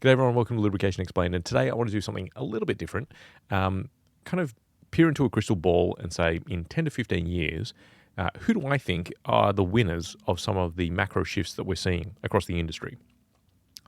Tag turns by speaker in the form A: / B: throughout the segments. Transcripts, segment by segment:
A: G'day everyone, welcome to Lubrication Explained, and today I want to do something a little bit different. Kind of peer into a crystal ball and say, in 10 to 15 years, who do I think are the winners of some of the macro shifts that we're seeing across the industry?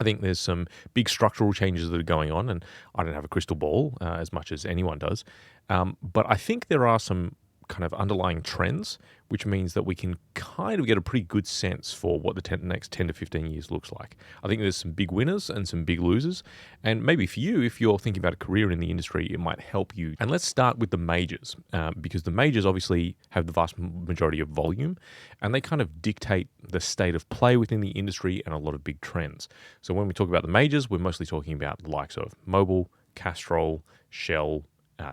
A: I think there's some big structural changes that are going on, and I don't have a crystal ball as much as anyone does, but I think there are some kind of underlying trends, which means that we can kind of get a pretty good sense for what the next 10 to 15 years looks like. I think there's some big winners and some big losers, and maybe for you, if you're thinking about a career in the industry, it might help you. And let's start with the majors, because the majors obviously have the vast majority of volume, and they kind of dictate the state of play within the industry and a lot of big trends. So when we talk about the majors, we're mostly talking about the likes of Mobil, Castrol, Shell,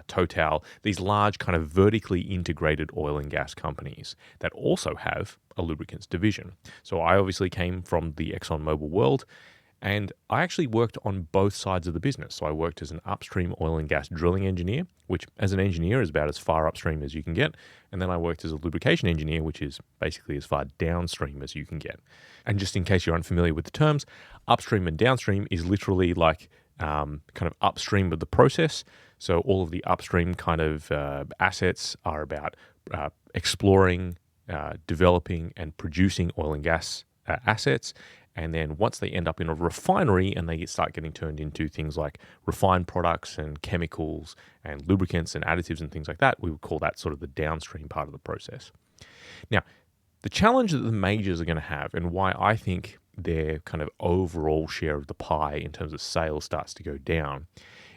A: Total, these large kind of vertically integrated oil and gas companies that also have a lubricants division. So I obviously came from the ExxonMobil world, and I actually worked on both sides of the business. So I worked as an upstream oil and gas drilling engineer, which as an engineer is about as far upstream as you can get. And then I worked as a lubrication engineer, which is basically as far downstream as you can get. And just in case you're unfamiliar with the terms, upstream and downstream is literally like kind of upstream of the process. So all of the upstream kind of assets are about exploring, developing, and producing oil and gas assets. And then once they end up in a refinery and they start getting turned into things like refined products and chemicals and lubricants and additives and things like that, we would call that sort of the downstream part of the process. Now, the challenge that the majors are going to have, and why I think their kind of overall share of the pie in terms of sales starts to go down,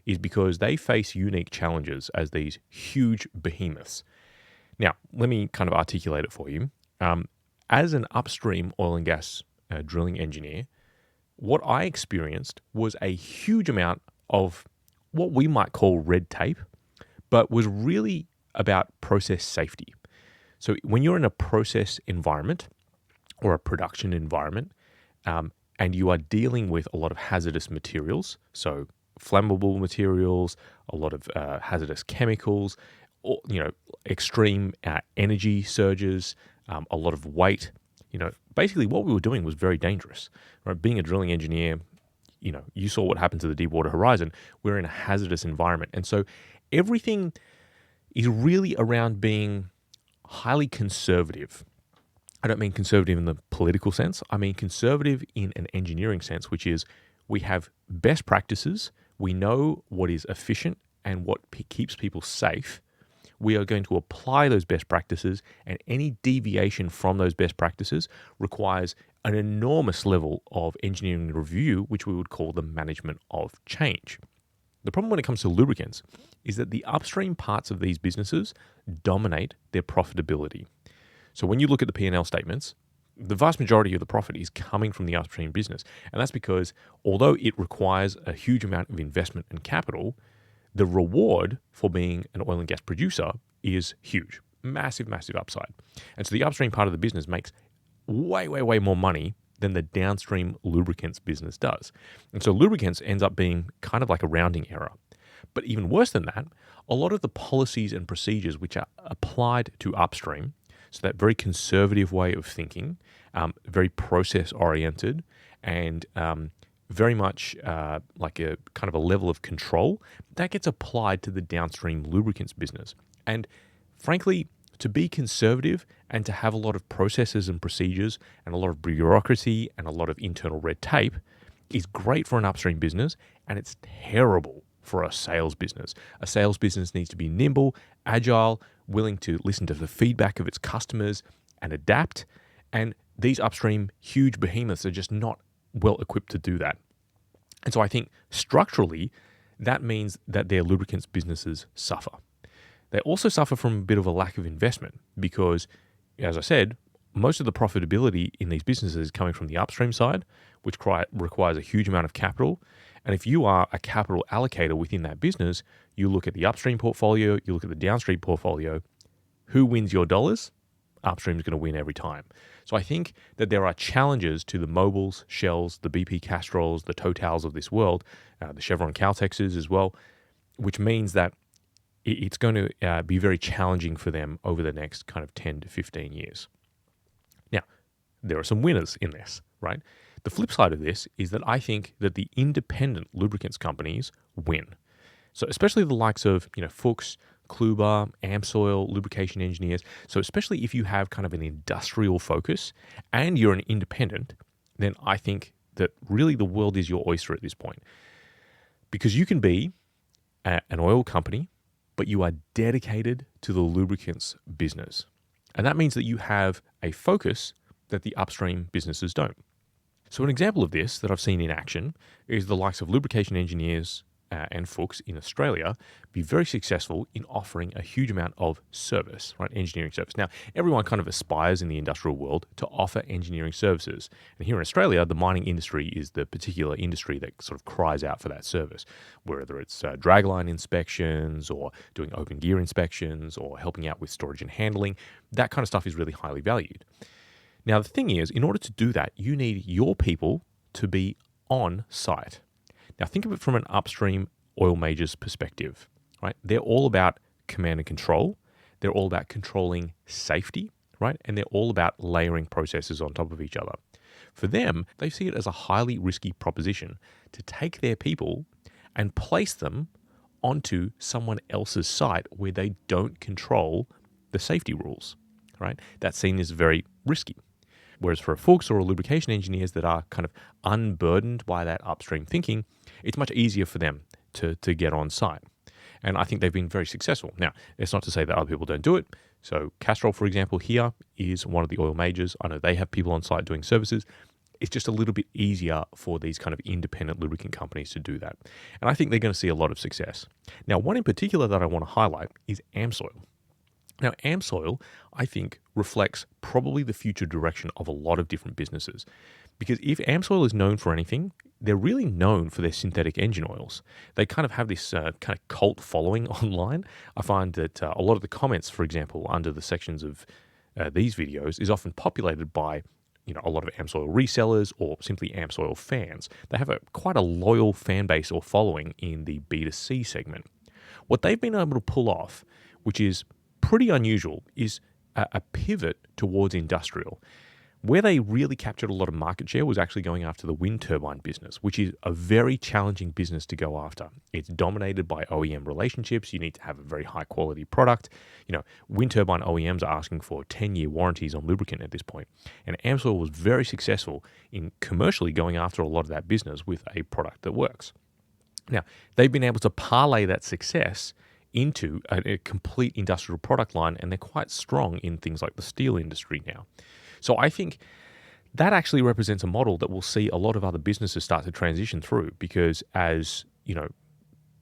A: is because they face unique challenges as these huge behemoths. Now, let me kind of articulate it for you. As an upstream oil and gas drilling engineer, what I experienced was a huge amount of what we might call red tape, but was really about process safety. So when you're in a process environment or a production environment, and you are dealing with a lot of hazardous materials, so flammable materials, a lot of hazardous chemicals, or, extreme energy surges, a lot of weight. Basically what we were doing was very dangerous. Right? Being a drilling engineer, you saw what happened to the Deepwater Horizon. We're in a hazardous environment. And so everything is really around being highly conservative. I don't mean conservative in the political sense. I mean conservative in an engineering sense, which is we have best practices. We know what is efficient and what keeps people safe. We are going to apply those best practices, and any deviation from those best practices requires an enormous level of engineering review, which we would call the management of change. The problem when it comes to lubricants is that the upstream parts of these businesses dominate their profitability. So when you look at the P&L statements, the vast majority of the profit is coming from the upstream business. And that's because although it requires a huge amount of investment and capital, the reward for being an oil and gas producer is huge. Massive, massive upside. And so the upstream part of the business makes way, way, way more money than the downstream lubricants business does. And so lubricants ends up being kind of like a rounding error. But even worse than that, a lot of the policies and procedures which are applied to upstream, so that very conservative way of thinking, very process-oriented, and very much like a kind of a level of control, that gets applied to the downstream lubricants business. And frankly, to be conservative and to have a lot of processes and procedures and a lot of bureaucracy and a lot of internal red tape is great for an upstream business, and it's terrible for a sales business. A sales business needs to be nimble, agile, willing to listen to the feedback of its customers and adapt. And these upstream huge behemoths are just not well equipped to do that. And so I think structurally, that means that their lubricants businesses suffer. They also suffer from a bit of a lack of investment because, as I said, most of the profitability in these businesses is coming from the upstream side, which requires a huge amount of capital. And if you are a capital allocator within that business, you look at the upstream portfolio, you look at the downstream portfolio. Who wins your dollars? Upstream is going to win every time. So I think that there are challenges to the Mobils, Shells, the BP Castrols, the Totals of this world, the Chevron Caltexes as well, which means that it's going to be very challenging for them over the next kind of 10 to 15 years. Now, there are some winners in this, right? The flip side of this is that I think that the independent lubricants companies win. So especially the likes of, Fuchs, Kluba, Amsoil, lubrication engineers. So especially if you have kind of an industrial focus and you're an independent, then I think that really the world is your oyster at this point. Because you can be an oil company, but you are dedicated to the lubricants business. And that means that you have a focus that the upstream businesses don't. So an example of this that I've seen in action is the likes of lubrication engineers and Fuchs in Australia be very successful in offering a huge amount of service, right? Engineering service. Now, everyone kind of aspires in the industrial world to offer engineering services. And here in Australia, the mining industry is the particular industry that sort of cries out for that service, whether it's dragline inspections or doing open gear inspections or helping out with storage and handling. That kind of stuff is really highly valued. Now, the thing is, in order to do that, you need your people to be on site. Now, think of it from an upstream oil majors perspective, right? They're all about command and control. They're all about controlling safety, right? And they're all about layering processes on top of each other. For them, they see it as a highly risky proposition to take their people and place them onto someone else's site where they don't control the safety rules, right? That's seen as very risky. Whereas for a Fuchs or a lubrication engineers that are kind of unburdened by that upstream thinking, it's much easier for them to get on site. And I think they've been very successful. Now, it's not to say that other people don't do it. So Castrol, for example, here is one of the oil majors. I know they have people on site doing services. It's just a little bit easier for these kind of independent lubricant companies to do that. And I think they're going to see a lot of success. Now, one in particular that I want to highlight is Amsoil. Now, Amsoil, I think, reflects probably the future direction of a lot of different businesses. Because if Amsoil is known for anything, they're really known for their synthetic engine oils. They kind of have this kind of cult following online. I find that a lot of the comments, for example, under the sections of these videos is often populated by a lot of Amsoil resellers or simply Amsoil fans. They have quite a loyal fan base or following in the B2C segment. What they've been able to pull off, which is pretty unusual, is a pivot towards industrial. Where they really captured a lot of market share was actually going after the wind turbine business, which is a very challenging business to go after. It's dominated by OEM relationships. You need to have a very high quality product. Wind turbine OEMs are asking for 10-year warranties on lubricant at this point. And Amsoil was very successful in commercially going after a lot of that business with a product that works. Now, they've been able to parlay that success into a complete industrial product line, and they're quite strong in things like the steel industry now. So I think that actually represents a model that we'll see a lot of other businesses start to transition through, because as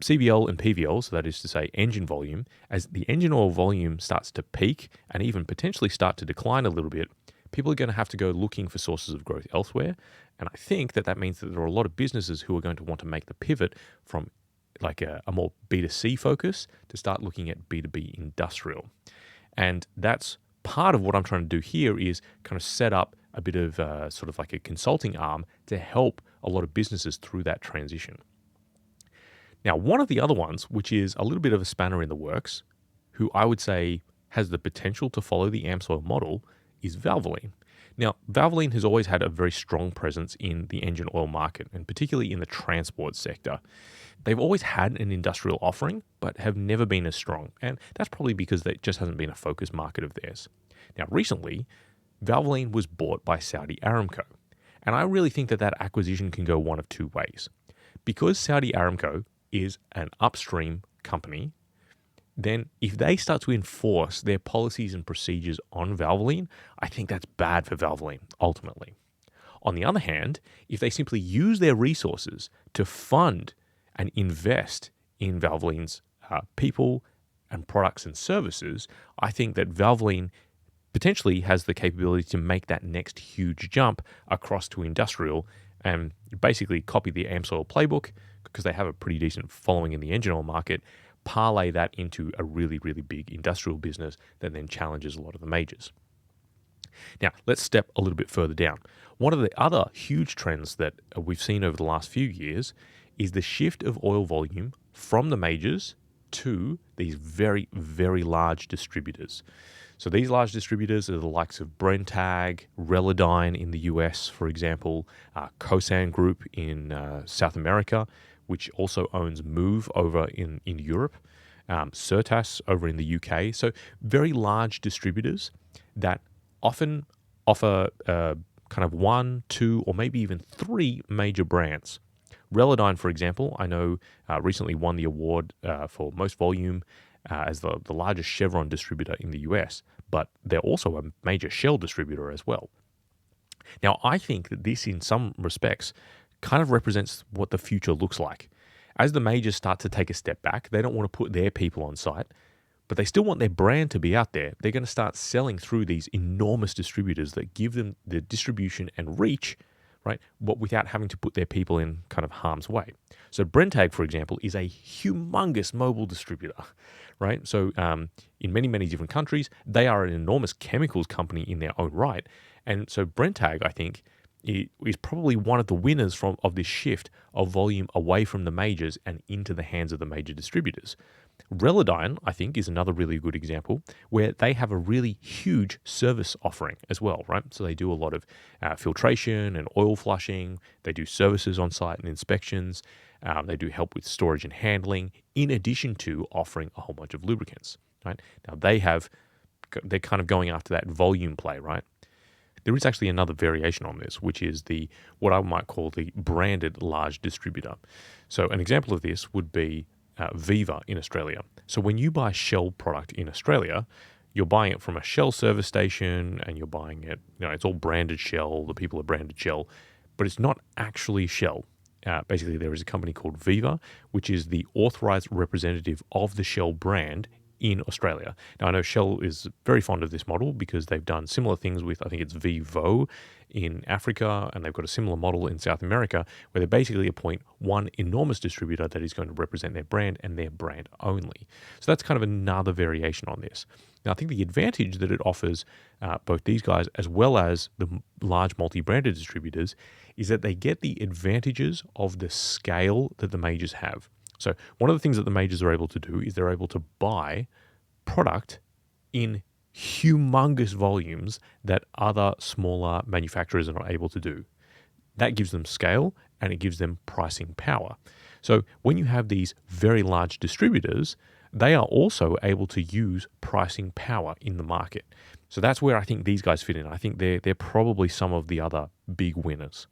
A: CVL and PVL, so that is to say engine volume, as the engine oil volume starts to peak and even potentially start to decline a little bit, people are going to have to go looking for sources of growth elsewhere. And I think that means that there are a lot of businesses who are going to want to make the pivot from like a more B2C focus to start looking at B2B industrial. And that's part of what I'm trying to do here, is kind of set up a bit of sort of like a consulting arm to help a lot of businesses through that transition. Now, one of the other ones, which is a little bit of a spanner in the works, who I would say has the potential to follow the Amsoil model, is Valvoline. Now, Valvoline has always had a very strong presence in the engine oil market, and particularly in the transport sector. They've always had an industrial offering, but have never been as strong. And that's probably because that just hasn't been a focus market of theirs. Now, recently, Valvoline was bought by Saudi Aramco. And I really think that acquisition can go one of two ways. Because Saudi Aramco is an upstream company, then if they start to enforce their policies and procedures on Valvoline, I think that's bad for Valvoline, ultimately. On the other hand, if they simply use their resources to fund and invest in Valvoline's people and products and services, I think that Valvoline potentially has the capability to make that next huge jump across to industrial and basically copy the Amsoil playbook, because they have a pretty decent following in the engine oil market, parlay that into a really, really big industrial business that then challenges a lot of the majors. Now, let's step a little bit further down. One of the other huge trends that we've seen over the last few years is the shift of oil volume from the majors to these very, very large distributors. So these large distributors are the likes of Brenntag, Relodyne in the US, for example, Kosan Group in South America, which also owns Move over in Europe, Certas over in the UK. So very large distributors that often offer kind of one, two, or maybe even three major brands. Relodyne, for example, I know recently won the award for most volume as the largest Chevron distributor in the US, but they're also a major Shell distributor as well. Now, I think that this, in some respects, kind of represents what the future looks like. As the majors start to take a step back, they don't want to put their people on site, but they still want their brand to be out there. They're going to start selling through these enormous distributors that give them the distribution and reach, right, but without having to put their people in kind of harm's way. So Brenntag, for example, is a humongous mobile distributor, right? So in many, many different countries, they are an enormous chemicals company in their own right. And so Brenntag, I think, is probably one of the winners of this shift of volume away from the majors and into the hands of the major distributors. Relodyne, I think, is another really good example where they have a really huge service offering as well, right? So they do a lot of filtration and oil flushing. They do services on site and inspections. They do help with storage and handling, in addition to offering a whole bunch of lubricants, right? Now they're kind of going after that volume play, right? There is actually another variation on this, which is what I might call the branded large distributor. So an example of this would be Viva in Australia. So when you buy Shell product in Australia, you're buying it from a Shell service station and you're buying it, it's all branded Shell, the people are branded Shell, but it's not actually Shell. Basically, there is a company called Viva, which is the authorized representative of the Shell brand in Australia. Now, I know Shell is very fond of this model because they've done similar things with, I think it's Vivo in Africa, and they've got a similar model in South America where they basically appoint one enormous distributor that is going to represent their brand and their brand only. So that's kind of another variation on this. Now, I think the advantage that it offers both these guys as well as the large multi-branded distributors is that they get the advantages of the scale that the majors have. So one of the things that the majors are able to do is they're able to buy product in humongous volumes that other smaller manufacturers are not able to do. That gives them scale and it gives them pricing power. So when you have these very large distributors, they are also able to use pricing power in the market. So that's where I think these guys fit in. I think they're probably some of the other big winners.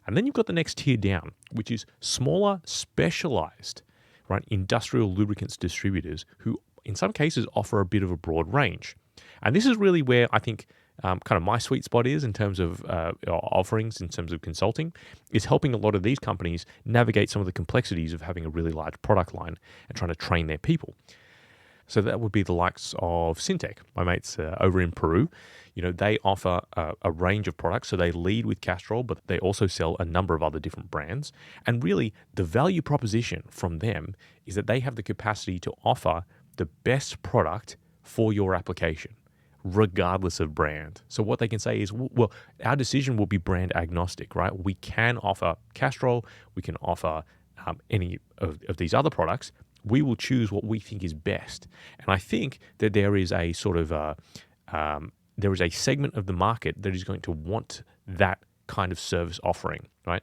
A: And then you've got the next tier down, which is smaller, specialized, right, industrial lubricants distributors who in some cases offer a bit of a broad range. And this is really where I think kind of my sweet spot is in terms of offerings, in terms of consulting, is helping a lot of these companies navigate some of the complexities of having a really large product line and trying to train their people. So that would be the likes of Syntec, my mates over in Peru. They offer a range of products. So they lead with Castrol, but they also sell a number of other different brands. And really, the value proposition from them is that they have the capacity to offer the best product for your application, regardless of brand. So what they can say is, well, our decision will be brand agnostic, right? We can offer Castrol, we can offer any of these other products. We will choose what we think is best. And I think that there is a sort of there is a segment of the market that is going to want that kind of service offering, right?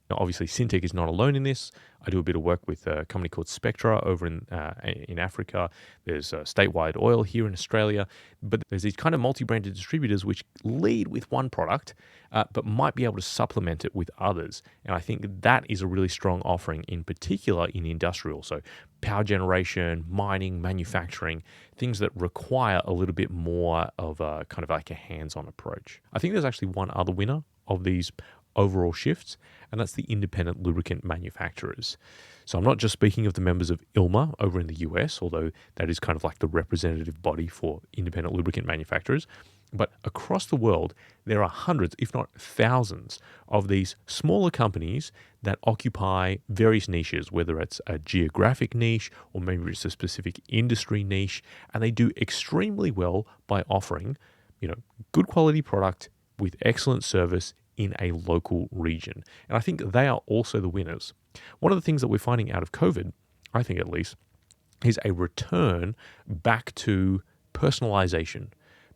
A: Now, obviously, Syntec is not alone in this. I do a bit of work with a company called Spectra over in Africa. There's Statewide Oil here in Australia. But there's these kind of multi-branded distributors which lead with one product, but might be able to supplement it with others. And I think that is a really strong offering, in particular in industrial. So power generation, mining, manufacturing, things that require a little bit more of a kind of like a hands-on approach. I think there's actually one other winner of these overall shifts, and that's the independent lubricant manufacturers. So I'm not just speaking of the members of ILMA over in the US, although that is kind of like the representative body for independent lubricant manufacturers, but across the world, there are hundreds, if not thousands, of these smaller companies that occupy various niches, whether it's a geographic niche or maybe it's a specific industry niche, and they do extremely well by offering, good quality product with excellent service in a local region. And I think they are also the winners. One of the things that we're finding out of COVID, I think at least, is a return back to personalization.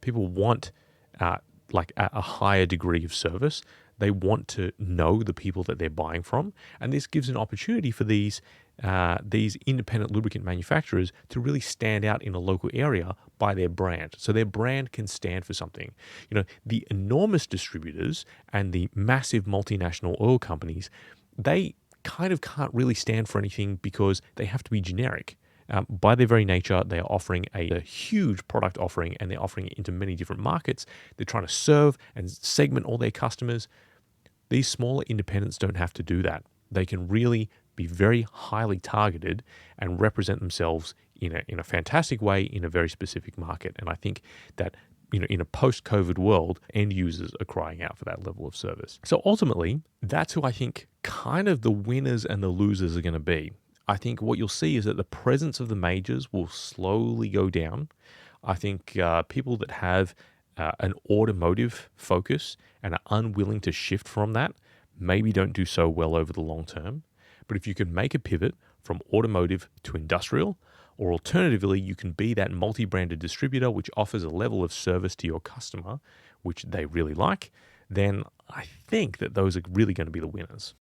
A: People want a higher degree of service. They want to know the people that they're buying from, and this gives an opportunity for these independent lubricant manufacturers to really stand out in a local area by their brand. So their brand can stand for something. The enormous distributors and the massive multinational oil companies, they kind of can't really stand for anything because they have to be generic. By their very nature, they are offering a huge product offering, and they're offering it into many different markets. They're trying to serve and segment all their customers. These smaller independents don't have to do that. They can really be very highly targeted and represent themselves in a fantastic way in a very specific market. And I think that in a post-COVID world, end users are crying out for that level of service. So ultimately, that's who I think kind of the winners and the losers are going to be. I think what you'll see is that the presence of the majors will slowly go down. I think people that have an automotive focus and are unwilling to shift from that maybe don't do so well over the long term. But if you can make a pivot from automotive to industrial, or alternatively, you can be that multi-branded distributor which offers a level of service to your customer which they really like, then I think that those are really going to be the winners.